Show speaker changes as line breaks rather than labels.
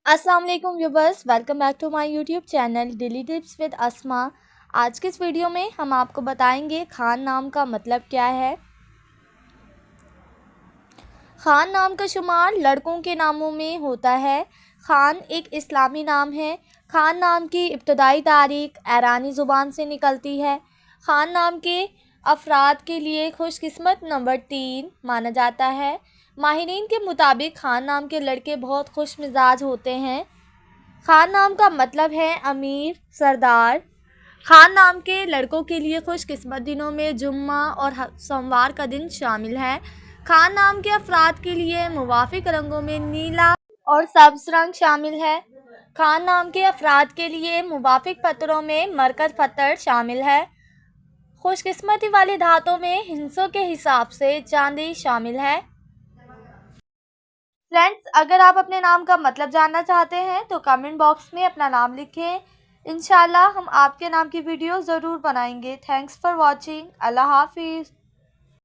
अस्सलाम वालेकुम viewers, welcome back to my YouTube channel daily tips with Asma. आज के इस वीडियो में हम आपको बताएंगे खान नाम का मतलब क्या है। खान नाम का शुमार लड़कों के नामों में होता है। खान एक इस्लामी नाम है। खान नाम की इब्तदाई तारीख ईरानी ज़ुबान से निकलती है। खान नाम के अफराद के लिए खुशकिस्मत नंबर 3 माना जाता है। माहिरीन के मुताबिक खान नाम के लड़के बहुत खुश मिजाज होते हैं। खान नाम का मतलब है अमीर, सरदार। खान नाम के लड़कों के लिए खुशकिस्मत दिनों में जुम्मा और सोमवार का दिन शामिल है। खान नाम के अफराद के लिए मुवाफिक रंगों में नीला और सब्ज रंग शामिल है। खान नाम के अफराद के लिए मुवाफिक पत्थरों में मरकज पत्थर शामिल है। खुशकिस्मती वाली धातों में हिंसों के हिसाब से चांदी शामिल है। फ्रेंड्स, अगर आप अपने नाम का मतलब जानना चाहते हैं तो कमेंट बॉक्स में अपना नाम लिखें। इंशाल्लाह हम आपके नाम की वीडियो ज़रूर बनाएंगे। Thanks for watching. अल्लाह हाफिज़।